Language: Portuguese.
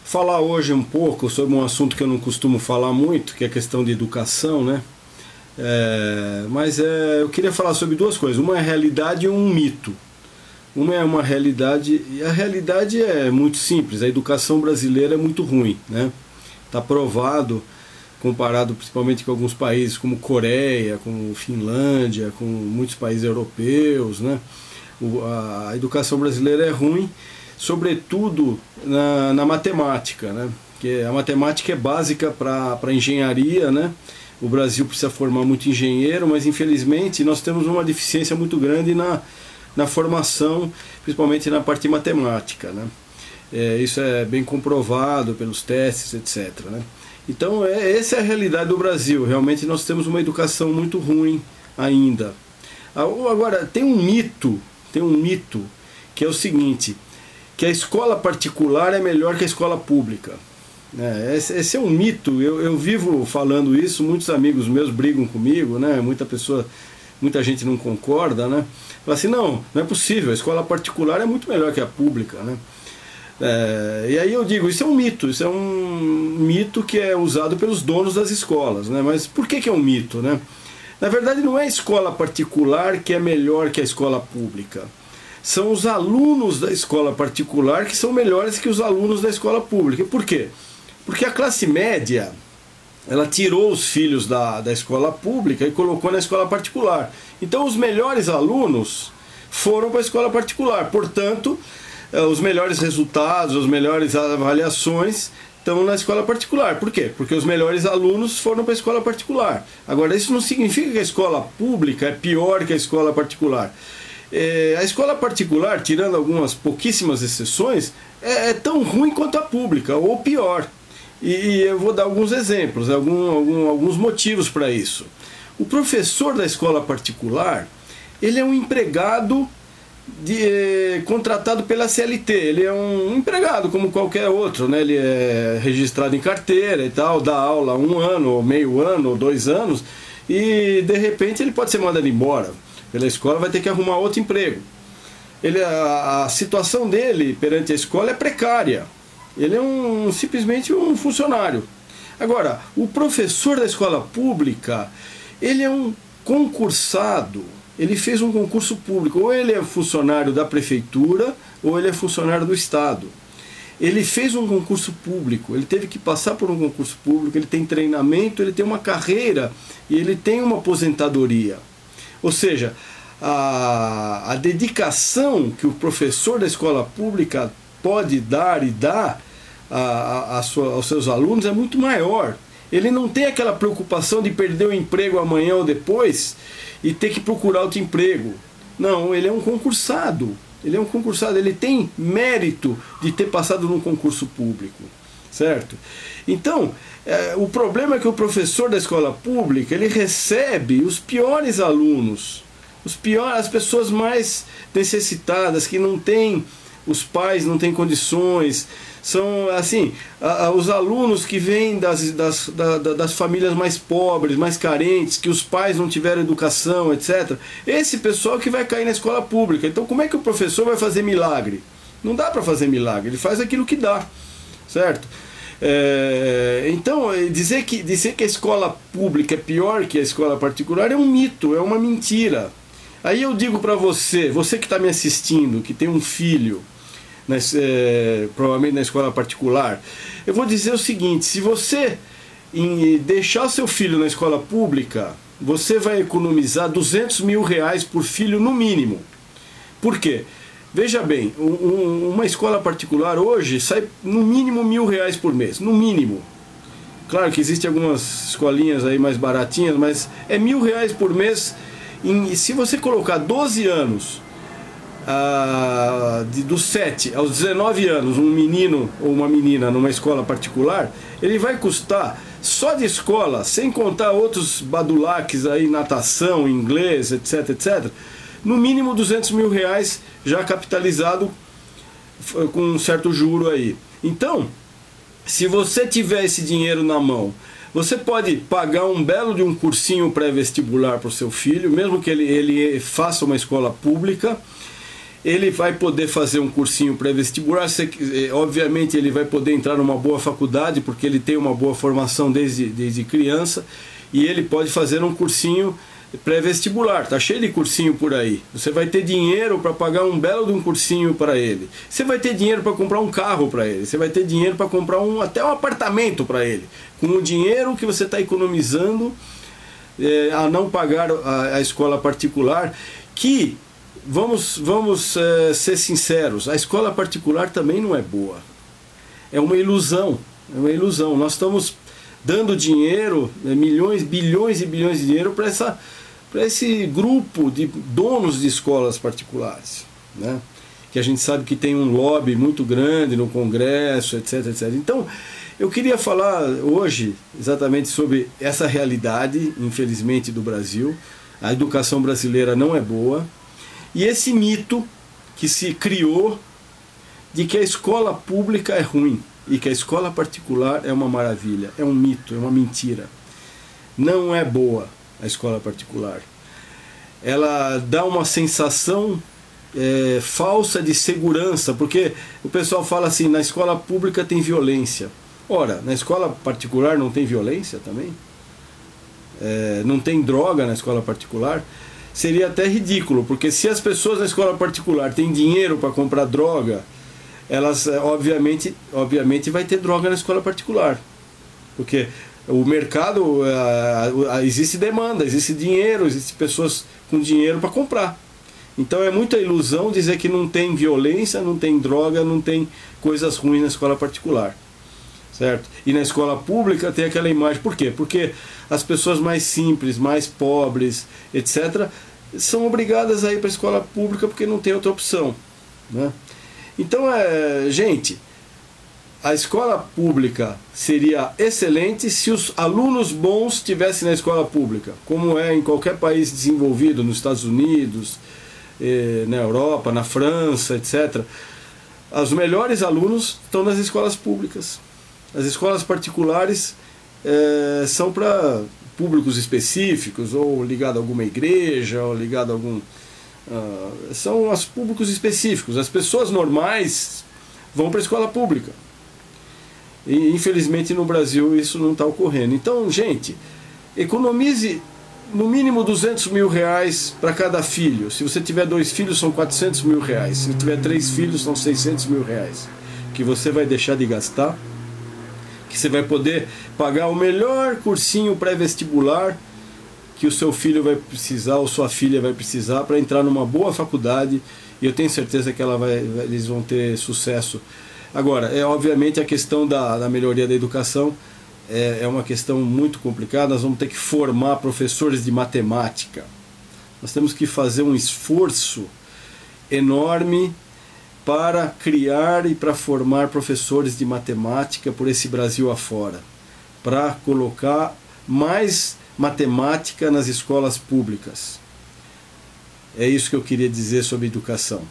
falar hoje um pouco sobre um assunto que eu não costumo falar muito, que é a questão de educação, né? Eu queria falar sobre duas coisas. Uma é a realidade e um mito. Uma é uma realidade, e a realidade é muito simples. A educação brasileira é muito ruim, né? Está provado, comparado principalmente com alguns países como Coreia, como Finlândia, com muitos países europeus, né? A educação brasileira é ruim, sobretudo na matemática, né? Porque a matemática é básica para engenharia, né? O Brasil precisa formar muito engenheiro, mas infelizmente nós temos uma deficiência muito grande na formação, principalmente na parte matemática, né? Isso é bem comprovado pelos testes, etc., né? Então essa é a realidade do Brasil. Realmente nós temos uma educação muito ruim ainda. Agora, tem um mito que é o seguinte, que a escola particular é melhor que a escola pública. Esse é um mito. Eu vivo falando isso, muitos amigos meus brigam comigo, né? Muita gente não concorda, né? Fala assim, não é possível, a escola particular é muito melhor que a pública, né? E aí eu digo, isso é um mito que é usado pelos donos das escolas, né? Mas por que é um mito, né? Na verdade não é a escola particular que é melhor que a escola pública. São os alunos da escola particular que são melhores que os alunos da escola pública. Por quê? Porque a classe média, ela tirou os filhos da escola pública e colocou na escola particular. Então os melhores alunos foram para a escola particular. Portanto, os melhores resultados, as melhores avaliações estão na escola particular. Por quê? Porque os melhores alunos foram para a escola particular. Agora, isso não significa que a escola pública é pior que a escola particular. A escola particular, tirando algumas pouquíssimas exceções, é tão ruim quanto a pública, ou pior. E eu vou dar alguns exemplos, alguns motivos para isso. O professor da escola particular, ele é um empregado contratado pela CLT, ele é um empregado como qualquer outro, né? Ele é registrado em carteira e tal, dá aula 1 ano, ou meio ano, ou 2 anos, e de repente ele pode ser mandado embora pela escola, vai ter que arrumar outro emprego. A situação dele perante a escola é precária. Ele é simplesmente um funcionário. Agora, o professor da escola pública, ele é um concursado, ele fez um concurso público, ou ele é funcionário da prefeitura, ou ele é funcionário do Estado. Ele fez um concurso público, ele teve que passar por um concurso público, ele tem treinamento, ele tem uma carreira e ele tem uma aposentadoria. Ou seja, a dedicação que o professor da escola pública pode dar e dá aos seus alunos é muito maior. Ele não tem aquela preocupação de perder o emprego amanhã ou depois e ter que procurar outro emprego. Não, ele é um concursado. Ele tem mérito de ter passado num concurso público, certo? Então, o problema é que o professor da escola pública, ele recebe os piores alunos, as pessoas mais necessitadas, que não têm, os pais não têm condições, são assim, os alunos que vêm das famílias mais pobres, mais carentes, que os pais não tiveram educação, etc. Esse pessoal que vai cair na escola pública. Então como é que o professor vai fazer milagre? Não dá para fazer milagre, ele faz aquilo que dá, certo? Então dizer que a escola pública é pior que a escola particular é um mito, é uma mentira. Aí eu digo para você que está me assistindo, que tem um filho, provavelmente na escola particular, eu vou dizer o seguinte: se você deixar seu filho na escola pública, você vai economizar R$200 mil por filho no mínimo. Por quê? Veja bem, uma escola particular hoje sai no mínimo R$1.000 por mês, no mínimo. Claro que existem algumas escolinhas aí mais baratinhas, mas é R$1.000 por mês. Se você colocar 12 anos, dos 7 aos 19 anos, um menino ou uma menina numa escola particular, ele vai custar, só de escola, sem contar outros badulaques aí, natação, inglês, etc, etc, no mínimo R$200 mil já capitalizado com um certo juro aí. Então, se você tiver esse dinheiro na mão, você pode pagar um belo de um cursinho pré-vestibular para o seu filho, mesmo que ele faça uma escola pública. ele vai poder fazer um cursinho pré-vestibular, obviamente ele vai poder entrar numa boa faculdade, porque ele tem uma boa formação desde criança, e ele pode fazer um cursinho pré-vestibular. Tá cheio de cursinho por aí. Você vai ter dinheiro para pagar um belo de um cursinho para ele. Você vai ter dinheiro para comprar um carro para ele. Você vai ter dinheiro para comprar até um apartamento para ele. Com o dinheiro que você está economizando a não pagar a escola particular, que vamos ser sinceros, a escola particular também não é boa. É uma ilusão. É uma ilusão. Nós estamos dando dinheiro, milhões, bilhões e bilhões de dinheiro para esse grupo de donos de escolas particulares, né? Que a gente sabe que tem um lobby muito grande no Congresso, etc, etc. Então, eu queria falar hoje exatamente sobre essa realidade, infelizmente, do Brasil. A educação brasileira não é boa. E esse mito que se criou de que a escola pública é ruim e que a escola particular é uma maravilha. É um mito, é uma mentira. Não é boa a escola particular. Ela dá uma sensação falsa de segurança, porque o pessoal fala assim, na escola pública tem violência. Ora, na escola particular não tem violência também? Não tem droga na escola particular? Seria até ridículo, porque se as pessoas na escola particular têm dinheiro para comprar droga, elas obviamente vai ter droga na escola particular, porque o mercado, existe demanda, existe dinheiro, existe pessoas com dinheiro para comprar. Então é muita ilusão dizer que não tem violência, não tem droga, não tem coisas ruins na escola particular, certo? E na escola pública tem aquela imagem. Por quê? Porque as pessoas mais simples, mais pobres, etc., são obrigadas a ir para a escola pública porque não tem outra opção, né? Então, gente, a escola pública seria excelente se os alunos bons estivessem na escola pública, como é em qualquer país desenvolvido, nos Estados Unidos, na Europa, na França, etc. Os melhores alunos estão nas escolas públicas. As escolas particulares são para públicos específicos, ou ligado a alguma igreja, ou ligado a algum... são os públicos específicos. As pessoas normais vão para a escola pública. E infelizmente no Brasil isso não está ocorrendo. Então, gente, economize no mínimo 200 mil reais para cada filho. Se você tiver 2 filhos, são 400 mil reais. Se tiver 3 filhos, são 600 mil reais. Que você vai deixar de gastar, que você vai poder pagar o melhor cursinho pré-vestibular que o seu filho vai precisar, ou sua filha vai precisar, para entrar numa boa faculdade, e eu tenho certeza que eles vão ter sucesso. Agora, obviamente a questão da melhoria da educação é uma questão muito complicada. Nós vamos ter que formar professores de matemática. Nós temos que fazer um esforço enorme para criar e para formar professores de matemática por esse Brasil afora, para colocar mais matemática nas escolas públicas. É isso que eu queria dizer sobre educação.